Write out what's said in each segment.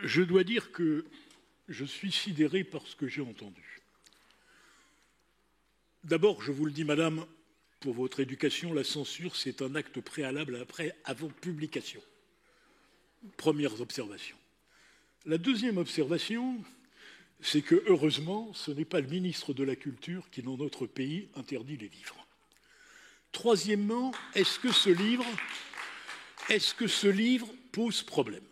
Je dois dire que je suis sidéré par ce que j'ai entendu. D'abord, je vous le dis, madame, pour votre éducation, la censure, c'est un acte préalable avant publication. Première observation. La deuxième observation, c'est que, heureusement, ce n'est pas le ministre de la Culture qui, dans notre pays, interdit les livres. Troisièmement, est-ce que ce livre pose problème?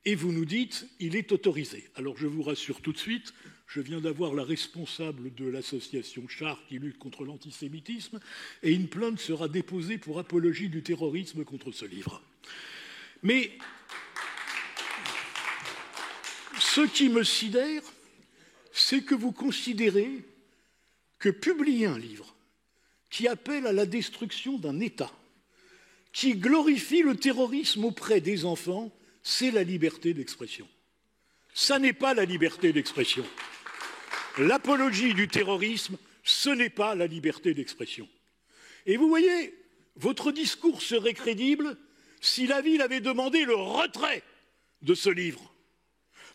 Et vous nous dites, il est autorisé. Alors je vous rassure tout de suite, je viens d'avoir la responsable de l'association Char qui lutte contre l'antisémitisme, et une plainte sera déposée pour apologie du terrorisme contre ce livre. Mais ce qui me sidère, c'est que vous considérez que publier un livre qui appelle à la destruction d'un État, qui glorifie le terrorisme auprès des enfants, c'est la liberté d'expression. Ça n'est pas la liberté d'expression. L'apologie du terrorisme, ce n'est pas la liberté d'expression. Et vous voyez, votre discours serait crédible si la ville avait demandé le retrait de ce livre.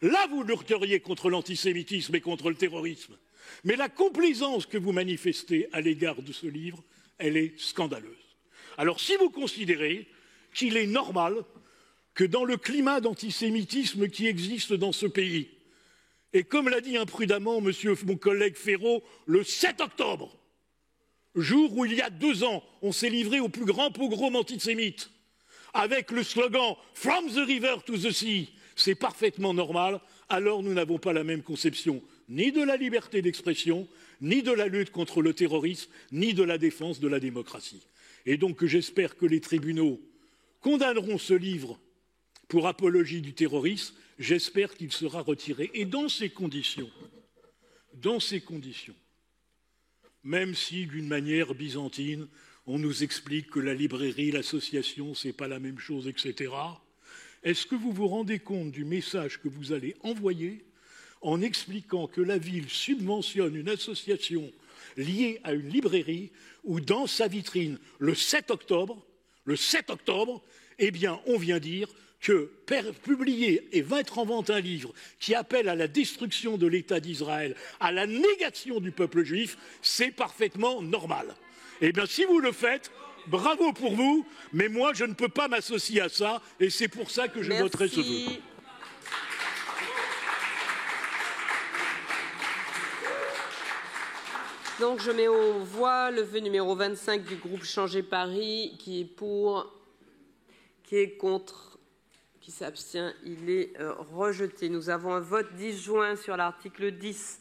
Là, vous lutteriez contre l'antisémitisme et contre le terrorisme. Mais la complaisance que vous manifestez à l'égard de ce livre, elle est scandaleuse. Alors, si vous considérez qu'il est normal que dans le climat d'antisémitisme qui existe dans ce pays, et comme l'a dit imprudemment mon collègue Ferraud, le 7 octobre, jour où il y a 2 ans, on s'est livré au plus grand pogrom antisémite, avec le slogan « From the river to the sea », c'est parfaitement normal, alors nous n'avons pas la même conception ni de la liberté d'expression, ni de la lutte contre le terrorisme, ni de la défense de la démocratie. Et donc j'espère que les tribunaux condamneront ce livre pour apologie du terrorisme, j'espère qu'il sera retiré. Et dans ces conditions, même si d'une manière byzantine, on nous explique que la librairie, l'association, c'est pas la même chose, etc., est-ce que vous vous rendez compte du message que vous allez envoyer en expliquant que la ville subventionne une association liée à une librairie où, dans sa vitrine, le 7 octobre, eh bien, on vient dire que publier et mettre en vente un livre qui appelle à la destruction de l'État d'Israël, à la négation du peuple juif, c'est parfaitement normal. Eh bien, si vous le faites, bravo pour vous, mais moi, je ne peux pas m'associer à ça, et c'est pour ça que je voterai ce vœu. Donc, je mets aux voix le vœu numéro 25 du groupe Changer Paris, qui est pour, qui est contre, qui s'abstient, il est rejeté. Nous avons un vote disjoint sur l'article 10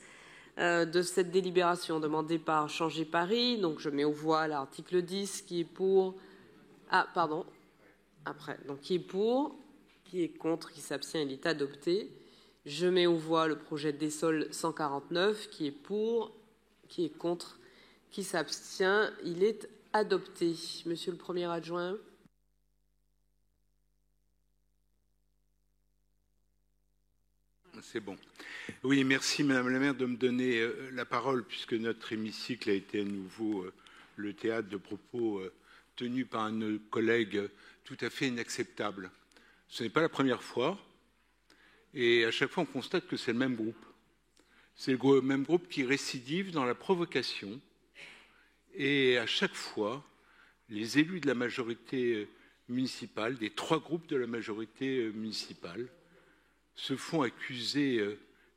de cette délibération demandée par Changer Paris. Donc, je mets aux voix l'article 10 qui est pour. Ah, pardon. Après. Donc, qui est pour, qui est contre, qui s'abstient, il est adopté. Je mets aux voix le projet d'Essol 149 qui est pour, qui est contre, qui s'abstient, il est adopté. Monsieur le Premier adjoint. C'est bon. Oui, merci Madame la maire de me donner la parole puisque notre hémicycle a été à nouveau le théâtre de propos tenus par un de nos collègues tout à fait inacceptables. Ce n'est pas la première fois et à chaque fois on constate que c'est le même groupe. C'est le même groupe qui récidive dans la provocation et à chaque fois les élus de la majorité municipale, des 3 groupes de la majorité municipale, se font accuser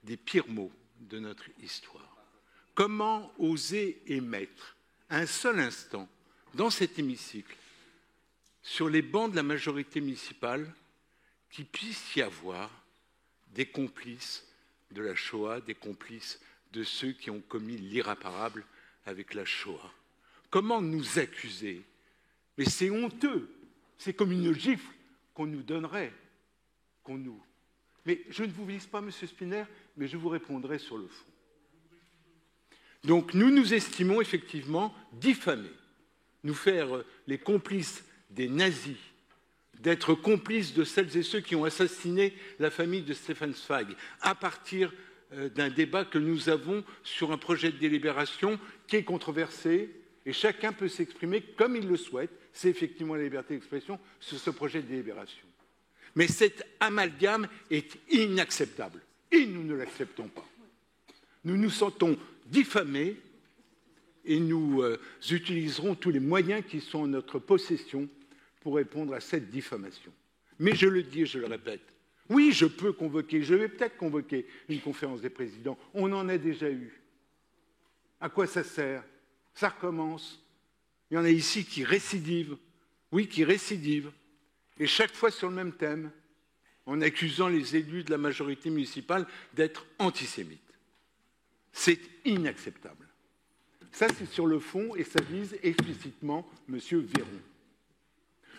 des pires maux de notre histoire. Comment oser émettre un seul instant dans cet hémicycle, sur les bancs de la majorité municipale, qu'il puisse y avoir des complices de la Shoah, des complices de ceux qui ont commis l'irréparable avec la Shoah? Comment nous accuser? Mais c'est honteux, c'est comme une gifle qu'on nous donnerait, Mais je ne vous vise pas, Monsieur Spinner, mais je vous répondrai sur le fond. Donc nous nous estimons effectivement diffamés, nous faire les complices des nazis, d'être complices de celles et ceux qui ont assassiné la famille de Stefan Zweig, à partir d'un débat que nous avons sur un projet de délibération qui est controversé, et chacun peut s'exprimer comme il le souhaite, c'est effectivement la liberté d'expression sur ce projet de délibération. Mais cet amalgame est inacceptable. Et nous ne l'acceptons pas. Nous nous sentons diffamés et nous utiliserons tous les moyens qui sont en notre possession pour répondre à cette diffamation. Mais je le dis et je le répète, oui, je peux convoquer, je vais peut-être convoquer une conférence des présidents. On en a déjà eu. À quoi ça sert? Ça recommence. Il y en a ici qui récidivent. Oui, qui récidivent. Et chaque fois sur le même thème, en accusant les élus de la majorité municipale d'être antisémites. C'est inacceptable. Ça, c'est sur le fond et ça vise explicitement M. Véron.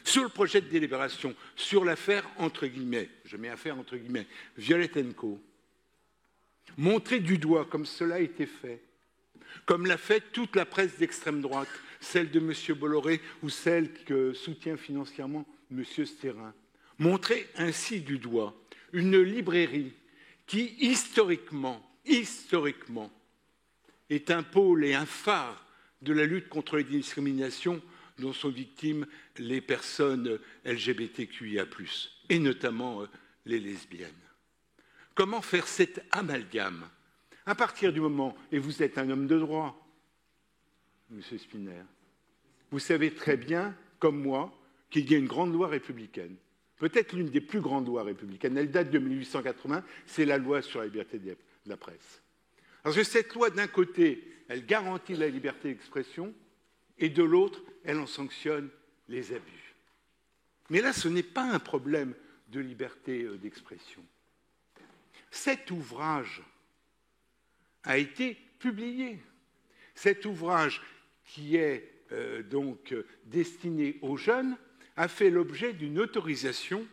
Sur le projet de délibération, sur l'affaire, entre guillemets, je mets affaire entre guillemets, Violette & Co, montrer du doigt comme cela a été fait, comme l'a fait toute la presse d'extrême droite, celle de M. Bolloré ou celle que soutient financièrement M. Stérin, montrer ainsi du doigt une librairie qui, historiquement, est un pôle et un phare de la lutte contre les discriminations dont sont victimes les personnes LGBTQIA+, et notamment les lesbiennes. Comment faire cet amalgame? À partir du moment, et vous êtes un homme de droit, M. Spinner, vous savez très bien, comme moi, qu'il y a une grande loi républicaine, peut-être l'une des plus grandes lois républicaines. Elle date de 1880, c'est la loi sur la liberté de la presse. Parce que cette loi, d'un côté, elle garantit la liberté d'expression, et de l'autre, elle en sanctionne les abus. Mais là, ce n'est pas un problème de liberté d'expression. Cet ouvrage a été publié. Cet ouvrage, qui est donc destiné aux jeunes, a fait l'objet d'une autorisation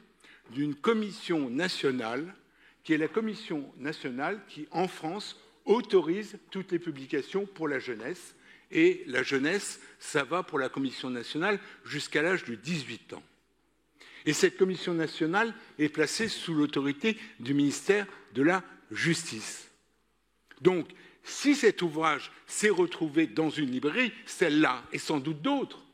d'une commission nationale, qui est la commission nationale qui, en France, autorise toutes les publications pour la jeunesse. Et la jeunesse, ça va pour la commission nationale jusqu'à l'âge de 18 ans. Et cette commission nationale est placée sous l'autorité du ministère de la Justice. Donc, si cet ouvrage s'est retrouvé dans une librairie, celle-là et sans doute d'autres,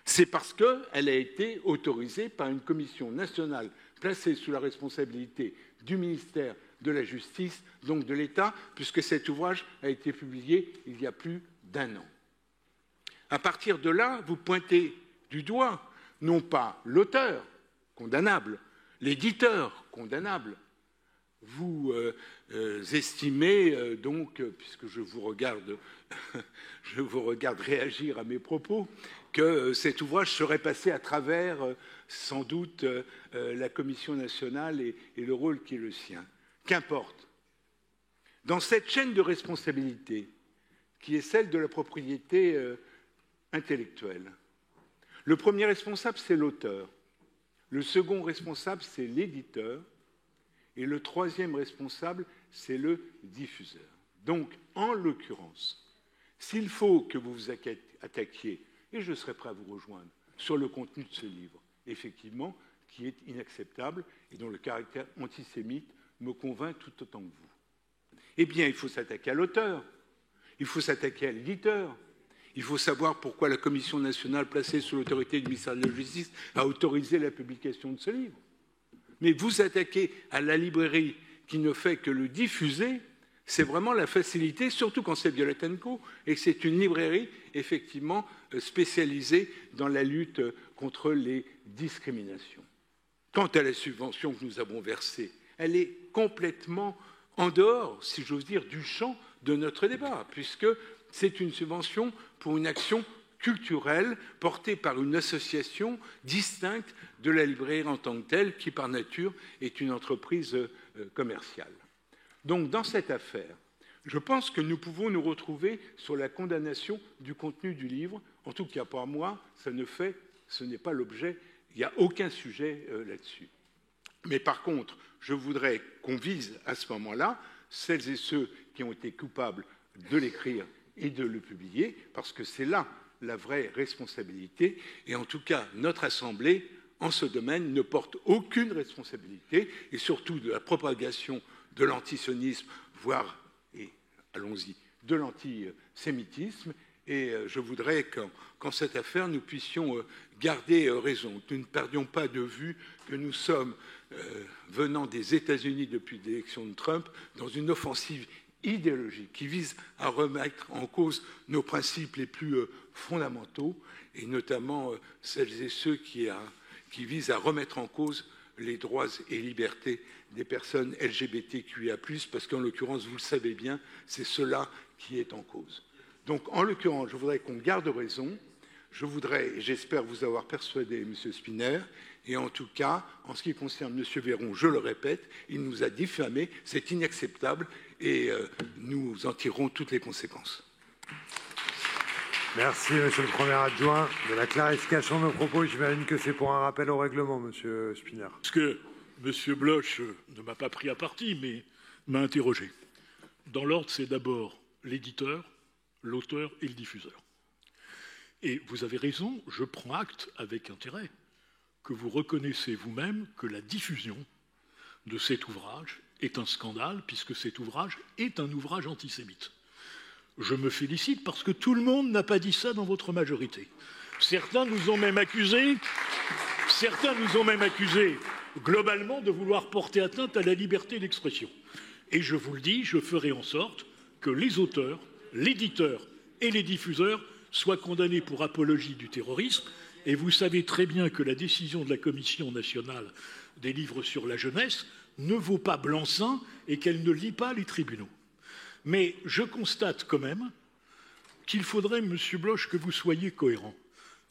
c'est parce qu'elle a été autorisée par une commission nationale placée sous la responsabilité du ministère de la Justice, donc de l'État, puisque cet ouvrage a été publié il y a plus d'1 an. À partir de là, vous pointez du doigt, non pas l'auteur, condamnable, l'éditeur, condamnable. Vous estimez donc, puisque je vous regarde réagir à mes propos, que cet ouvrage serait passé à travers, sans doute, la Commission nationale et le rôle qui est le sien. Qu'importe. Dans cette chaîne de responsabilité, qui est celle de la propriété intellectuelle, le premier responsable, c'est l'auteur. Le second responsable, c'est l'éditeur. Et le troisième responsable, c'est le diffuseur. Donc, en l'occurrence, s'il faut que vous vous attaquiez, et je serai prêt à vous rejoindre, sur le contenu de ce livre, effectivement, qui est inacceptable et dont le caractère antisémite me convainc tout autant que vous, eh bien, il faut s'attaquer à l'auteur, il faut s'attaquer à l'éditeur, il faut savoir pourquoi la Commission nationale placée sous l'autorité du ministère de la Justice a autorisé la publication de ce livre. Mais vous attaquez à la librairie qui ne fait que le diffuser, c'est vraiment la facilité, surtout quand c'est Violette & Co. et que c'est une librairie, effectivement, spécialisée dans la lutte contre les discriminations. Quant à la subvention que nous avons versée, elle est complètement en dehors, si j'ose dire, du champ de notre débat, puisque c'est une subvention pour une action culturelle portée par une association distincte de la librairie en tant que telle, qui par nature est une entreprise commerciale. Donc dans cette affaire, je pense que nous pouvons nous retrouver sur la condamnation du contenu du livre. En tout cas, pour moi, ce n'est pas l'objet, il n'y a aucun sujet là-dessus. Mais par contre, je voudrais qu'on vise à ce moment-là celles et ceux qui ont été coupables de l'écrire et de le publier, parce que c'est là la vraie responsabilité. Et en tout cas, notre Assemblée, en ce domaine, ne porte aucune responsabilité, et surtout de la propagation de l'antisionisme, voire, et allons-y, de l'antisémitisme. Et je voudrais qu'en cette affaire, nous puissions garder raison, que nous ne perdions pas de vue que nous sommes venant des États-Unis depuis l'élection de Trump dans une offensive idéologique qui vise à remettre en cause nos principes les plus fondamentaux, et notamment celles et ceux qui visent à remettre en cause les droits et libertés des personnes LGBTQIA+, parce qu'en l'occurrence, vous le savez bien, c'est cela qui est en cause. Donc, en l'occurrence, je voudrais qu'on garde raison. Je voudrais, et j'espère vous avoir persuadé, M. Spinner, et en tout cas, en ce qui concerne M. Véron, je le répète, il nous a diffamés, c'est inacceptable, et nous en tirerons toutes les conséquences. Merci, Monsieur le Premier adjoint. De la clarification de nos propos, j'imagine que c'est pour un rappel au règlement, Monsieur Spinner. Parce que M. Bloch ne m'a pas pris à partie, mais m'a interrogé. Dans l'ordre, c'est d'abord l'éditeur, l'auteur et le diffuseur. Et vous avez raison, je prends acte avec intérêt que vous reconnaissez vous-même que la diffusion de cet ouvrage est un scandale, puisque cet ouvrage est un ouvrage antisémite. Je me félicite parce que tout le monde n'a pas dit ça dans votre majorité. Certains nous ont même accusés globalement de vouloir porter atteinte à la liberté d'expression. Et je vous le dis, je ferai en sorte que les auteurs, l'éditeur et les diffuseurs soient condamnés pour apologie du terrorisme. Et vous savez très bien que la décision de la Commission nationale des livres sur la jeunesse ne vaut pas blanc-seing et qu'elle ne lie pas les tribunaux. Mais je constate quand même qu'il faudrait, Monsieur Bloch, que vous soyez cohérent.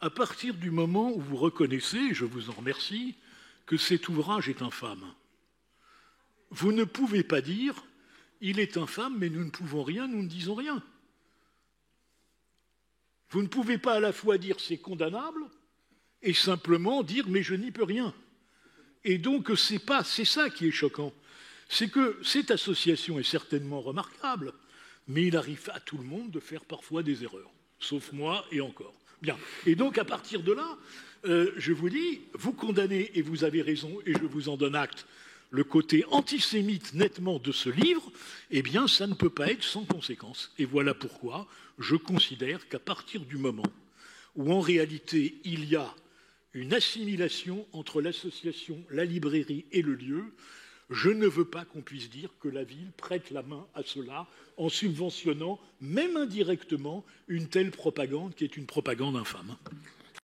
À partir du moment où vous reconnaissez, et je vous en remercie, que cet ouvrage est infâme, vous ne pouvez pas dire « il est infâme, mais nous ne pouvons rien, nous ne disons rien ». Vous ne pouvez pas à la fois dire « c'est condamnable » et simplement dire « mais je n'y peux rien ». Et donc c'est ça qui est choquant. C'est que cette association est certainement remarquable, mais il arrive à tout le monde de faire parfois des erreurs, sauf moi et encore. Bien. Et donc à partir de là, je vous dis, vous condamnez, et vous avez raison, et je vous en donne acte, le côté antisémite nettement de ce livre, eh bien ça ne peut pas être sans conséquence. Et voilà pourquoi je considère qu'à partir du moment où en réalité il y a une assimilation entre l'association, la librairie et le lieu, je ne veux pas qu'on puisse dire que la ville prête la main à cela en subventionnant, même indirectement, une telle propagande qui est une propagande infâme.